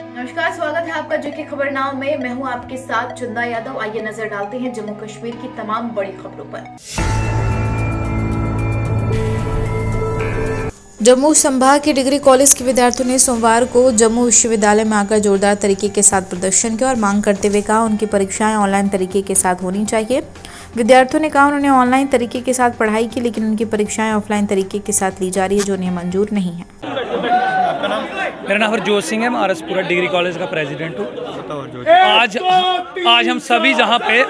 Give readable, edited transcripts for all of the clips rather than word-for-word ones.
नमस्कार, स्वागत है आपका जेके खबरनाम में। मैं हूं आपके साथ चंदा यादव। आइए नजर डालते हैं जम्मू कश्मीर की तमाम बड़ी खबरों पर। जम्मू संभाग के डिग्री कॉलेज के विद्यार्थियों ने सोमवार को जम्मू विश्वविद्यालय में आकर जोरदार तरीके के साथ प्रदर्शन किया और मांग करते हुए कहा उनकी परीक्षाएं ऑनलाइन तरीके के साथ होनी चाहिए। विद्यार्थियों ने कहा उन्होंने ऑनलाइन तरीके के साथ पढ़ाई की, लेकिन उनकी परीक्षाएं ऑफलाइन तरीके के साथ ली जा रही है, जो उन्हें मंजूर नहीं है। मेरा नाम हरजोत सिंह है, मैं आरएसपुरा डिग्री कॉलेज का प्रेसिडेंट हूँ। आज हम सभी जहाँ पे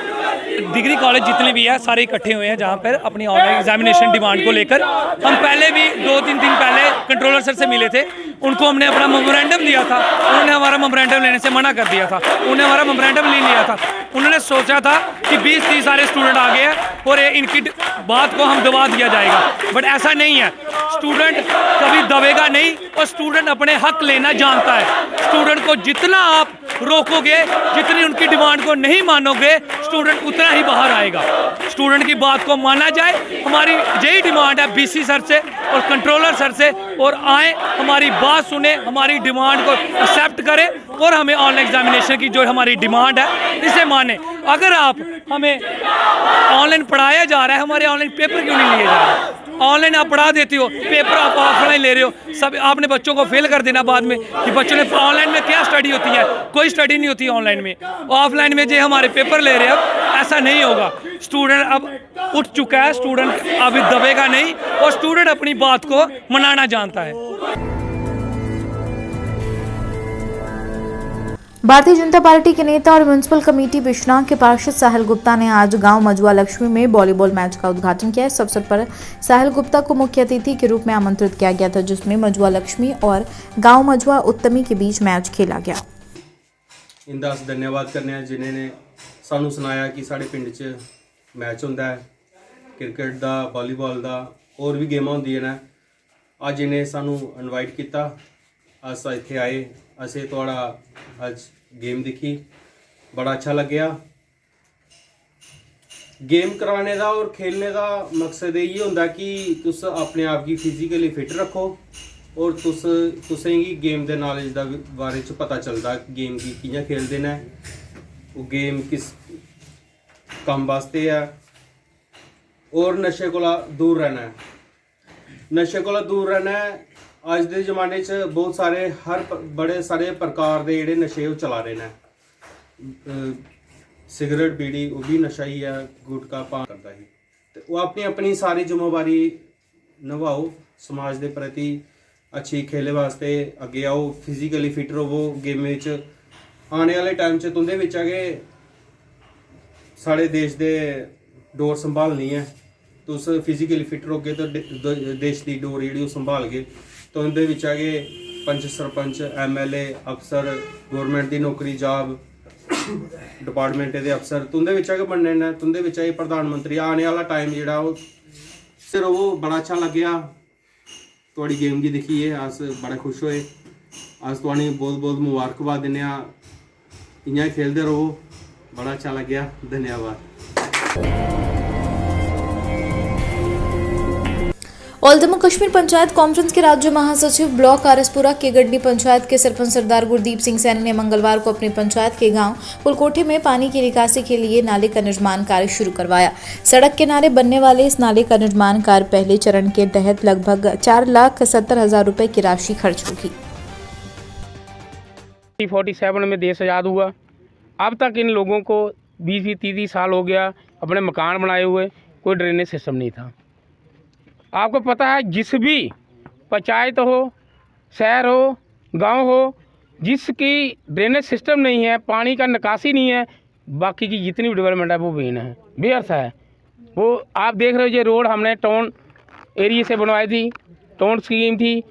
डिग्री कॉलेज जितने भी है सारे इकट्ठे हुए हैं, जहाँ पर अपनी ऑनलाइन एग्जामिनेशन डिमांड को लेकर हम पहले भी 2-3 दिन पहले कंट्रोलर सर से मिले थे। उनको हमने अपना मेमोरेंडम दिया था, उन्होंने हमारा मेमोरेंडम लेने से मना कर दिया था। उन्होंने हमारा मेमोरेंडम ले लिया था। उन्होंने सोचा था कि 20-30 सारे स्टूडेंट आ गए हैं और इनकी बात को हम दबा दिया जाएगा, बट ऐसा नहीं है। स्टूडेंट कभी दबेगा नहीं और स्टूडेंट अपने हक लेना जानता है। स्टूडेंट को जितना आप रोकोगे, जितनी उनकी डिमांड को नहीं मानोगे, स्टूडेंट उतना ही बाहर आएगा। स्टूडेंट की बात को माना जाए, हमारी यही डिमांड है बीसी सर से और कंट्रोलर सर से, और आए हमारी बात सुने, हमारी डिमांड को एक्सेप्ट करें और हमें ऑनलाइन एग्जामिनेशन की जो हमारी डिमांड है इसे माने। अगर आप हमें ऑनलाइन पढ़ाया जा रहा है, हमारे ऑनलाइन पेपर क्यों नहीं लिए जा रहे? ऑनलाइन आप पढ़ा देते हो, पेपर आप ऑफलाइन ले रहे हो। सब आपने बच्चों को फेल कर देना बाद में कि बच्चों ने ऑनलाइन में क्या स्टडी होती है, कोई स्टडी नहीं होती ऑनलाइन में। ऑफलाइन में जो हमारे पेपर ले रहे हो, ऐसा नहीं होगा। स्टूडेंट अब उठ चुका है, स्टूडेंट अभी दबेगा नहीं और स्टूडेंट अपनी बात को मनाना जानता है। भारतीय जनता पार्टी के नेता और म्युनिसिपल कमेटी बिश्नाह के पार्षद साहिल गुप्ता ने आज गांव मजुआ लक्ष्मी में वॉलीबॉल मैच का उद्घाटन किया। इस अवसर पर साहिल गुप्ता को मुख्य अतिथि के रूप में आमंत्रित किया गया था, जिसमें मजुआ लक्ष्मी और गांव मजुआ उत्तमी के बीच मैच खेला गया। इंदा अस धन्यवाद करने जिन्होंने सानू सुनाया कि साढ़े पिंड च मैच होंदा है क्रिकेट दा, वॉलीबॉल दा, और भी गेमां होंदियां ने। अज इन्हें सानू इनवाइट किया, अस इत्थे आए, असें थोड़ा अज गेम दिखी, बड़ा अच्छा लग्या। गेम कराने का और खेलने का मकसद यही होंदा कि तुस अपने आप की फिजिकली फिट रखो और तुसेंगी गेम के नॉलेज का बारे च पता चलता गेम की कि'यां खेलते हैं, वो गेम किस काम वास्ते है। और नशे कोला दूर रहना है, नशे कोला दूर रहना है। अज के जमाने च बहुत सारे बड़े सारे प्रकार के जोड़े नशे वो चला रहे हैं। सिगरेट बीड़ी वो भी नशा ही है, गुटखा पान करता ही। तो वो अपनी अपनी सारी जिम्मेवारी निभाओ, समाज के प्रति अच्छी खेले वास्ते अगे आओ, फिजिकली फिट रहो। गेम में आने वाले टाइम च तुंदे विच अगे साढ़े देश के डोर संभालनी है। तुस फिजिकली फिट रहोगे तो देश की डोर जी संभाल गए। तो उनके विच आगे पंच सरपंच MLA अफसर, गौरमेंट की नौकरी जॉब डिपार्टमेंट के अफसर तुंदे विच आगे बनने ने, तुंदे विच आगे प्रधानमंत्री आने वाला टाइम जोड़ा वो सिर वो बड़ा अच्छा लग्या। थोड़ी गेम की दिखी है, अस बड़े खुश होए। अस तुहानू बहुत बहुत मुबारकबाद दिन्ने आं, इ'यां खेलते रहो, बड़ा अच्छा लग्या। धन्यवाद। ऑल जम्मू कश्मीर पंचायत कॉन्फ्रेंस के राज्य महासचिव ब्लॉक आरएसपुरा के गड्डी पंचायत के सरपंच सरदार गुरदीप सिंह सैनी ने मंगलवार को अपनी पंचायत के गांव पुलकोठे में पानी की निकासी के लिए नाले का निर्माण कार्य शुरू करवाया। सड़क किनारे बनने वाले इस नाले का निर्माण कार्य पहले चरण के तहत लगभग 4,70,000 रुपए की राशि खर्च होगी। 47 में देश आज़ाद हुआ, अब तक इन लोगों को 20-30 साल हो गया अपने मकान बनाए हुए, कोई ड्रेनेज सिस्टम नहीं था। आपको पता है जिस भी पंचायत हो, शहर हो, गांव हो, जिसकी ड्रेनेज सिस्टम नहीं है, पानी का निकासी नहीं है, बाकी की जितनी भी डेवलपमेंट है वो बेअर्थ है। वो आप देख रहे हो, ये रोड हमने टाउन एरिया से बनवाई थी, टाउन स्कीम थी,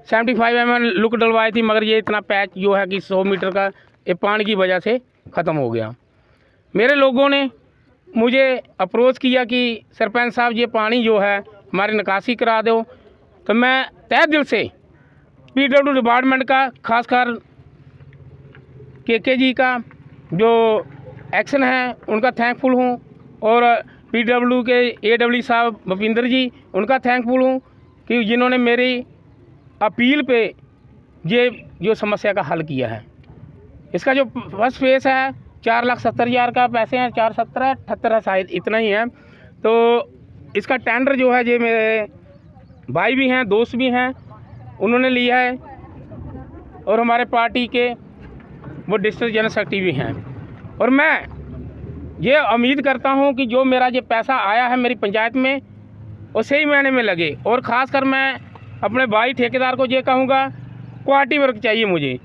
75 mm लुक डलवाई थी, मगर ये इतना पैच जो है कि 100 मीटर का ये पानी की वजह से ख़त्म हो गया। मेरे लोगों ने मुझे अप्रोच किया कि सरपंच साहब ये पानी जो है हमारी निकासी करा दो, तो मैं तहे दिल से PW डिपार्टमेंट का, खासकर KK जी का जो एक्शन है उनका थैंकफुल हूँ, और PW के AW साहब भूपिंदर जी उनका थैंकफुल हूँ कि जिन्होंने मेरी अपील पे ये जो समस्या का हल किया है। इसका जो फर्स्ट फेस है 4,70,000 का पैसे हैं, 4,70 78 है शायद, इतना ही है। तो इसका टेंडर जो है ये मेरे भाई भी हैं, दोस्त भी हैं, उन्होंने लिया है और हमारे पार्टी के वो डिस्ट्रिक्ट जनरल सेक्रेटरी भी हैं। और मैं ये उम्मीद करता हूँ कि जो मेरा ये पैसा आया है मेरी पंचायत में वो सही मायने में लगे। और ख़ासकर मैं अपने भाई ठेकेदार को ये कहूँगा, क्वालिटी वर्क चाहिए मुझे।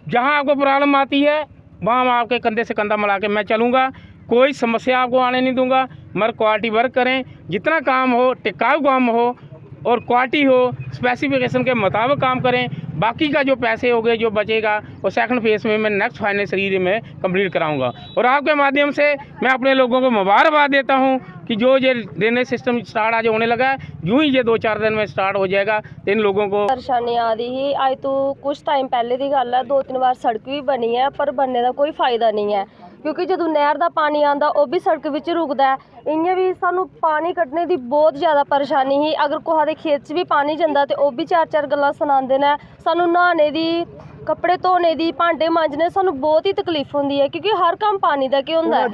जहाँ आपको प्रॉब्लम आती है वहाँ मैं आपके कंधे से कंधा मिला के मैं चलूँगा, कोई समस्या आपको आने नहीं दूँगा। मगर क्वालिटी वर्क करें, जितना काम हो टिकाऊ काम हो और क्वालिटी हो, स्पेसिफिकेशन के मुताबिक काम करें। बाकी का जो पैसे हो गए जो बचेगा वो सेकंड फेज में मैं नेक्स्ट फाइनेंशियल ईयर में कंप्लीट कराऊंगा। और आपके माध्यम से मैं अपने लोगों को मुबारकबाद देता हूं कि जो ये ड्रेनेज सिस्टम स्टार्ट आज होने लगा है, यूं ही ये 2-4 दिन में स्टार्ट हो जाएगा। तो इन लोगों को परेशानी आ रही ही अज तो कुछ टाइम पहले की गल है, 2-3 बार सड़क भी बनी है पर बनने का कोई फायदा नहीं है, क्योंकि जो नहर का पानी आता वह भी सड़क विच रुकता है। इयां भी सानू पानी कड्ढने की बहुत ज़्यादा परेशानी ही। अगर कोहा दे खेत च भी पानी जांदा तो वह भी 4-4 गल्लां सुनांदे ने। सानू नहाने दी, कपड़े धोने दी, भांडे मांजने सानू बहुत ही तकलीफ होंदी है, क्योंकि हर काम पानी दा के होंदा है।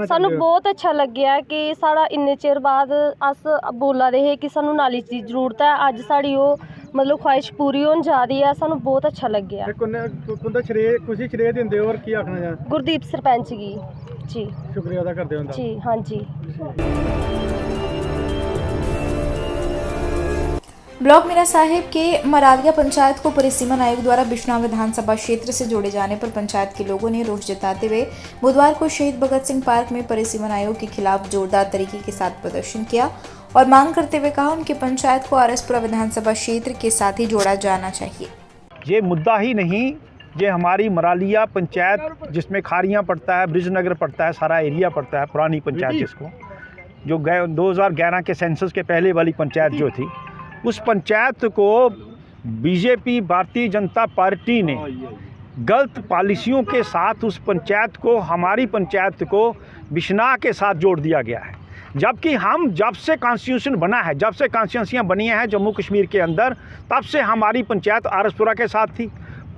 सानू बहुत अच्छा लग्या कि साढ़ा इन्ने चिर बाद अस बोला दे हे कि सानू नाली दी जरूरत है। अज साड़ी वो मतलब ख्वाहिश पूरी होने जा रही है। सानू बहुत अच्छा लग्या। गुरदीप सरपंच की जी शुक्रिया अदा करते हो जी। हाँ जी। ब्लॉक मीरा साहिब के मरालिया पंचायत को परिसीमन आयोग द्वारा बिश्नौर विधानसभा क्षेत्र से जोड़े जाने पर पंचायत के लोगों ने रोष जताते हुए बुधवार को शहीद भगत सिंह पार्क में परिसीमन आयोग के खिलाफ जोरदार तरीके के साथ प्रदर्शन किया और मांग करते हुए कहा उनकी पंचायत को आरएसपुरा विधानसभा क्षेत्र के साथ ही जोड़ा जाना चाहिए। ये मुद्दा ही नहीं, ये हमारी मरालिया पंचायत जिसमें खारियाँ पड़ता है, ब्रिजनगर पड़ता है, सारा एरिया पड़ता है, पुरानी पंचायत जिसको जो 2011 के सेंसस के पहले वाली पंचायत जो थी, उस पंचायत को बीजेपी भारतीय जनता पार्टी ने गलत पॉलिसियों के साथ उस पंचायत को, हमारी पंचायत को बिश्नाह के साथ जोड़ दिया गया है। जबकि हम जब से कॉन्स्टिट्यूशन बना है, जब से कॉन्स्टिट्यूंसियाँ बनी हैं जम्मू कश्मीर के अंदर, तब से हमारी पंचायत आरएसपुरा के साथ थी।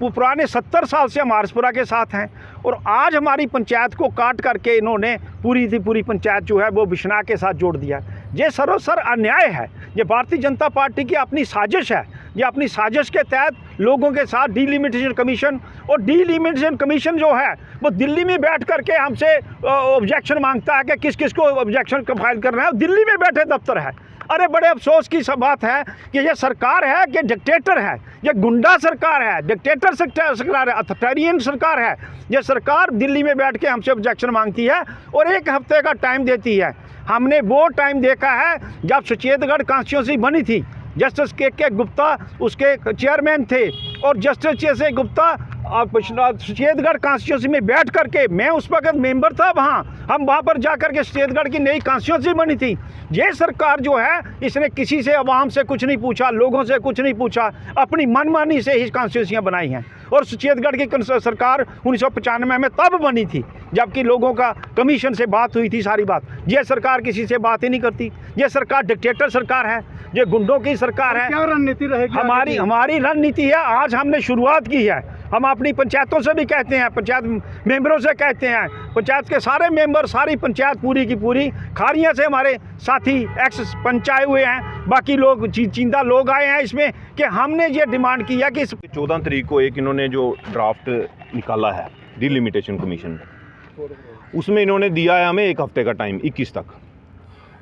पुराने 70 साल से हम आरएसपुरा के साथ हैं और आज हमारी पंचायत को काट करके इन्होंने पूरी पंचायत जो है वो बिश्नाह के साथ जोड़ दिया। ये सरासर अन्याय है। ये भारतीय जनता पार्टी की अपनी साजिश है। ये अपनी साजिश के तहत लोगों के साथ डीलिमिटेशन कमीशन, और डीलिमिटेशन कमीशन जो है वो दिल्ली में बैठ करके हमसे ऑब्जेक्शन मांगता है कि किस किस को ऑब्जेक्शन फाइल करना है। दिल्ली में बैठे दफ्तर है। अरे बड़े अफसोस की सब बात है कि ये सरकार है कि डिक्टेटर है, ये गुंडा सरकार है, डिक्टेटर सरकार है, अथॉरिटेरियन सरकार है। ये सरकार दिल्ली में बैठ के हमसे ऑब्जेक्शन मांगती है और 1 हफ्ते का टाइम देती है। हमने वो टाइम देखा है जब सुचेतगढ़ कॉन्स्टिट्यूंसी बनी थी, जस्टिस के गुप्ता उसके चेयरमैन थे और जस्टिस के गुप्ता सुचेतगढ़ कॉन्स्टिट्यूंसी में बैठ करके, मैं उस वक्त मेंबर था वहाँ, हम वहाँ पर जा कर के सुचेतगढ़ की नई कॉन्स्टिट्यूंसी बनी थी। ये सरकार जो है इसने किसी से, अवाम से कुछ नहीं पूछा, लोगों से कुछ नहीं पूछा, अपनी मनमानी से ही कॉन्स्टिट्यूंसियाँ बनाई हैं। और सुचेतगढ़ की सरकार 1995 में तब बनी थी जबकि लोगों का कमीशन से बात हुई थी सारी बात। ये सरकार किसी से बात ही नहीं करती। ये सरकार डिक्टेटर सरकार है, ये गुंडों की सरकार है। क्या रणनीति रहेगी? हमारी रणनीति है, आज हमने शुरुआत की है। हम अपनी पंचायतों से भी कहते हैं, पंचायत मेंबरों से कहते हैं, पंचायत के सारे मेंबर, सारी पंचायत पूरी की पूरी खारियाँ से हमारे साथी एक्स पंच आए हुए हैं, बाकी लोग चींदा लोग आए हैं इसमें कि हमने ये डिमांड की है कि 14 तारीख को एक इन्होंने जो ड्राफ्ट निकाला है डिलिमिटेशन कमीशन, उसमें इन्होंने दिया है हमें 1 हफ्ते का टाइम 21 तक,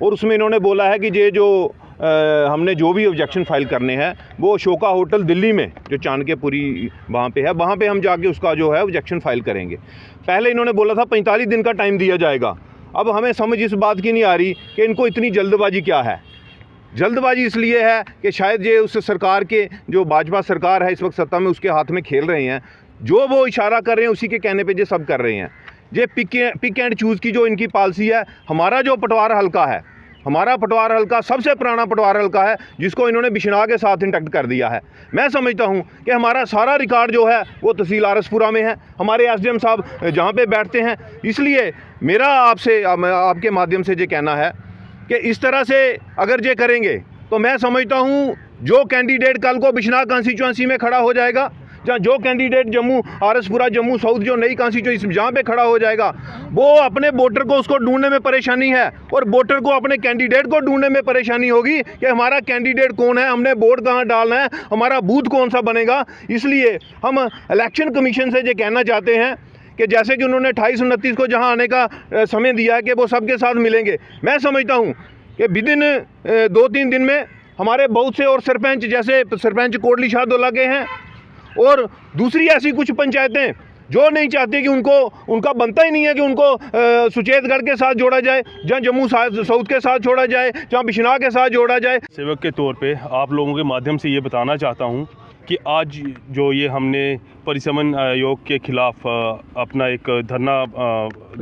और उसमें इन्होंने बोला है कि ये जो हमने जो भी ऑब्जेक्शन फाइल करने हैं वो अशोका होटल दिल्ली में जो चाणक्यपुरी वहाँ पे है, वहाँ पे हम जाके उसका जो है ऑब्जेक्शन फाइल करेंगे। पहले इन्होंने बोला था 45 दिन का टाइम दिया जाएगा। अब हमें समझ इस बात की नहीं आ रही कि इनको इतनी जल्दबाजी क्या है। जल्दबाजी इसलिए है कि शायद ये उस सरकार के, जो भाजपा सरकार है इस वक्त सत्ता में, उसके हाथ में खेल रहे हैं। जो वो इशारा कर रहे हैं उसी के कहने पे ये सब कर रहे हैं। ये पिक एंड चूज़ की जो इनकी पॉलिसी है। हमारा जो पटवार हल्का है, हमारा पटवार हल्का सबसे पुराना पटवार हल्का है जिसको इन्होंने बिश्नाह के साथ इंटैक्ट कर दिया है। मैं समझता हूं कि हमारा सारा रिकॉर्ड जो है वो तहसील आरएसपुरा में है, हमारे एसडीएम साहब जहां पे बैठते हैं। इसलिए मेरा आपसे, आपके माध्यम से ये कहना है कि इस तरह से अगर ये करेंगे तो मैं समझता हूँ जो कैंडिडेट कल को बिश्नाह कॉन्स्टिट्यूंसी में खड़ा हो जाएगा, जहाँ जो कैंडिडेट जम्मू आरएसपुरा जम्मू साउथ जो नई कॉन्स्टिट्यूंसी जहाँ पे खड़ा हो जाएगा, वो अपने वोटर को उसको ढूंढने में परेशानी है और वोटर को अपने कैंडिडेट को ढूंढने में परेशानी होगी कि हमारा कैंडिडेट कौन है, हमने वोट कहाँ डालना है, हमारा बूथ कौन सा बनेगा। इसलिए हम इलेक्शन कमीशन से ये कहना चाहते हैं कि जैसे कि उन्होंने 28-29 को जहाँ आने का समय दिया है कि वो सबके साथ मिलेंगे, मैं समझता हूँ कि विदिन 2-3 दिन में हमारे बहुत से और सरपंच, जैसे सरपंच कोटली शाहदौला के हैं और दूसरी ऐसी कुछ पंचायतें जो नहीं चाहती कि उनका बनता ही नहीं है कि उनको सुचेतगढ़ के साथ जोड़ा जाए, जहाँ जम्मू साउथ के साथ जोड़ा जाए, जहाँ बिश्नाह के साथ जोड़ा जाए। सेवक के तौर पे आप लोगों के माध्यम से ये बताना चाहता हूँ कि आज जो ये हमने परिसमन आयोग के खिलाफ अपना एक धरना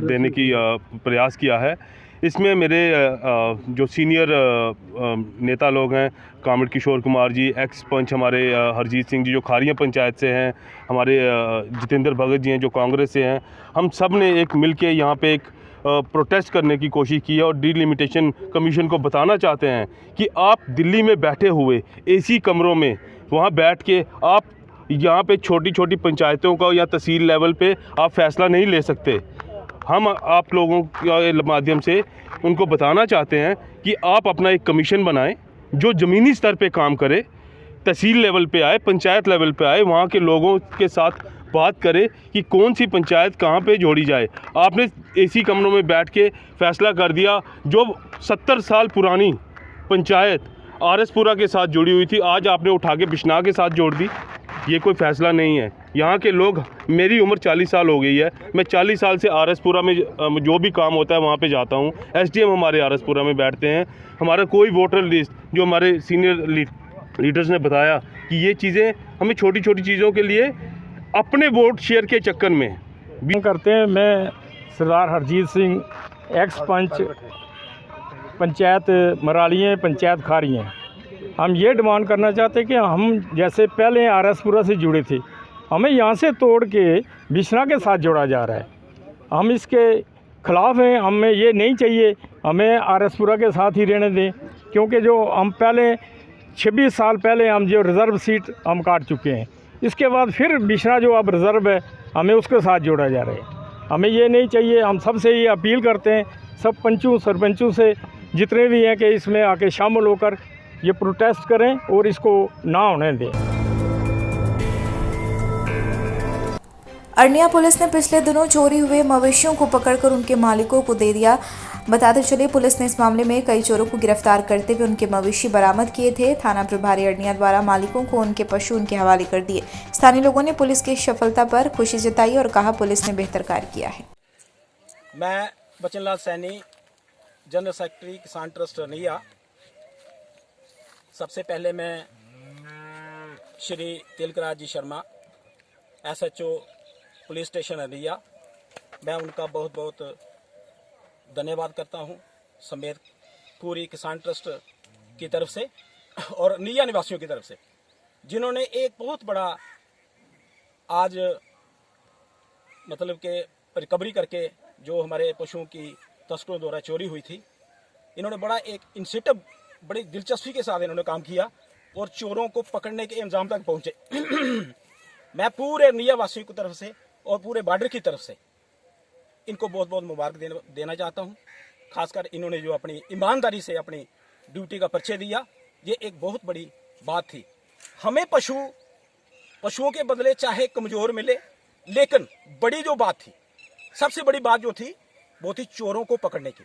देने की प्रयास किया है, इसमें मेरे जो सीनियर नेता लोग हैं, कामरेड किशोर कुमार जी, एक्स पंच हमारे हरजीत सिंह जी जो खारियाँ पंचायत से हैं, हमारे जितेंद्र भगत जी हैं जो कांग्रेस से हैं, हम सब ने एक मिल के यहाँ पे एक प्रोटेस्ट करने की कोशिश की है और डिलिमिटेशन कमीशन को बताना चाहते हैं कि आप दिल्ली में बैठे हुए एसी कमरों में वहाँ बैठ के आप यहाँ पे छोटी छोटी पंचायतों का या तहसील लेवल पे आप फैसला नहीं ले सकते। हम आप लोगों के माध्यम से उनको बताना चाहते हैं कि आप अपना एक कमीशन बनाएं जो ज़मीनी स्तर पे काम करे, तहसील लेवल पे आए, पंचायत लेवल पे आए, वहाँ के लोगों के साथ बात करे कि कौन सी पंचायत कहाँ पे जोड़ी जाए। आपने एसी कमरों में बैठ के फैसला कर दिया। जो 70 साल पुरानी पंचायत आरएसपुरा के साथ जुड़ी हुई थी, आज आपने उठा के बिश्नाह के साथ जोड़ दी। ये कोई फ़ैसला नहीं है। यहाँ के लोग, मेरी उम्र 40 साल हो गई है, मैं 40 साल से आरएसपुरा में जो भी काम होता है वहाँ पे जाता हूँ। एसडीएम हमारे आरएसपुरा में बैठते हैं। हमारा कोई वोटर लिस्ट, जो हमारे सीनियर लीडर्स ने बताया कि ये चीज़ें हमें छोटी छोटी चीज़ों के लिए अपने वोट शेयर के चक्कर में भी करते हैं। मैं सरदार हरजीत सिंह, एक्स पंच पंचायत मरालियाँ, पंचायत खारियाँ, हम ये डिमांड करना चाहते हैं कि हम जैसे पहले आरएसपुरा से जुड़े थे, हमें यहाँ से तोड़ के बिश्नाह के साथ जोड़ा जा रहा है। हम इसके ख़िलाफ़ हैं। हमें ये नहीं चाहिए, हमें आरएसपुरा के साथ ही रहने दें, क्योंकि जो हम पहले 26 साल पहले हम जो रिज़र्व सीट हम काट चुके हैं, इसके बाद फिर बिश्नाह जो अब रिज़र्व है हमें उसके साथ जोड़ा जा रहा है। हमें ये नहीं चाहिए। हम सबसे ये अपील करते हैं, सब पंचों सरपंचों से जितने भी हैं, कि इसमें आके शामिल होकर ये प्रोटेस्ट करें और इसको ना होने दें। अरनिया पुलिस ने पिछले दिनों चोरी हुए मवेशियों को पकड़कर उनके मालिकों को दे दिया। बताते चले, पुलिस ने इस मामले में कई चोरों को गिरफ्तार करते हुए उनके मवेशी बरामद किए थे। थाना प्रभारी अरनिया द्वारा मालिकों को उनके पशु उनके हवाले कर दिए। स्थानीय लोगों ने पुलिस की सफलता पर खुशी जताई और कहा पुलिस ने बेहतर कार्य किया है। मैं Bachan Lal Saini, general secretary Kisan trust Arnia. सबसे पहले मैं Shri Tilakraj ji Sharma, SHO police station Arnia, मैं उनका बहुत बहुत धन्यवाद करता हूं, समेत पूरी किसान ट्रस्ट की तरफ से और अरनिया निवासियों की तरफ से, जिन्होंने एक बहुत बड़ा आज मतलब के रिकवरी करके जो हमारे पशुओं की तस्करों द्वारा चोरी हुई थी, इन्होंने बड़ा एक इनिशिएटिव, बड़ी दिलचस्पी के साथ इन्होंने काम किया और चोरों को पकड़ने के इंतजाम तक पहुंचे। मैं पूरे अरनिया वासियों की तरफ से और पूरे बॉर्डर की तरफ से इनको बहुत बहुत मुबारक देना चाहता हूं। खासकर इन्होंने जो अपनी ईमानदारी से अपनी ड्यूटी का परिचय दिया, ये एक बहुत बड़ी बात थी। हमें पशुओं के बदले चाहे कमजोर मिले, लेकिन बड़ी जो बात थी, सबसे बड़ी बात जो थी, वो थी चोरों को पकड़ने की।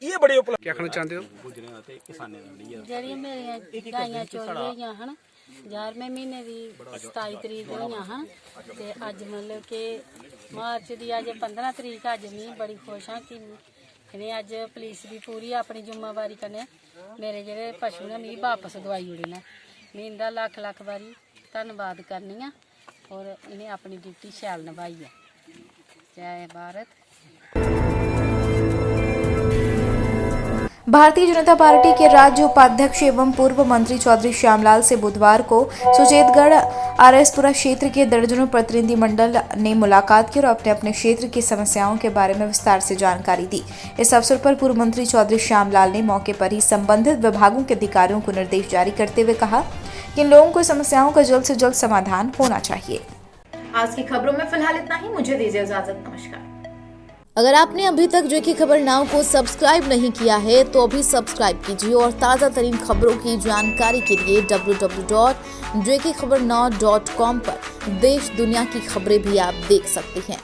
ये बड़े उपलब्ध। क्या कहना चाहते हो? ਜਿਹੜੀਆਂ ਮੇਰੀਆਂ ਗਾਈਆਂ ਚੋਰੀ ਹੋਈਆਂ ਹਨ 11ਵੇਂ ਮਹੀਨੇ ਦੀ 27 ਤਰੀਕ ਹੋਈਆਂ ਹਨ ਤੇ ਅੱਜ ਮਤਲਬ ਕਿ ਮਾਰਚ ਦੀ ਅੱਜ 15 ਤਰੀਕ ਅੱਜ ਮੈਂ ਬੜੀ ਖੁਸ਼ ਹਾਂ ਕਿ ਇਹਨੇ ਅੱਜ ਪੁਲਿਸ ਦੀ ਪੂਰੀ ਆਪਣੀ ਜ਼ਿੰਮੇਵਾਰੀ ਕਨੇ ਮੇਰੇ ਜਿਹੜੇ ਪਸ਼ੂ ਨੇ ਮੈਂ ਵਾਪਸ ਦਵਾਈ ਉੜੇ ਨੇ। ਮੈਂ ਇਹਦਾ ਲੱਖ ਲੱਖ ਵਾਰੀ ਧੰਨਵਾਦ ਕਰਨੀ ਆ ਔਰ ਇਹਨੇ ਆਪਣੀ ਡਿਊਟੀ ਸ਼ੈਲ ਨਿਭਾਈ ਹੈ। ਜੈ ਭਾਰਤ। भारतीय जनता पार्टी के राज्य उपाध्यक्ष एवं पूर्व मंत्री चौधरी श्यामलाल से बुधवार को सुचेतगढ़ आरएसपुरा क्षेत्र के दर्जनों प्रतिनिधिमंडल ने मुलाकात की और अपने अपने क्षेत्र की समस्याओं के बारे में विस्तार से जानकारी दी। इस अवसर पर पूर्व मंत्री चौधरी श्यामलाल ने मौके पर ही संबंधित विभागों के अधिकारियों को निर्देश जारी करते हुए कहा कि इन लोगों को समस्याओं का जल्द से जल्द समाधान होना चाहिए। आज की खबरों में फिलहाल इतना ही। मुझे दीजिए इजाजत। नमस्कार। अगर आपने अभी तक जो की खबर नाउ को सब्सक्राइब नहीं किया है तो अभी सब्सक्राइब कीजिए और ताज़ा तरीन खबरों की जानकारी के लिए www.jkhabarnow.com पर देश दुनिया की खबरें भी आप देख सकते हैं।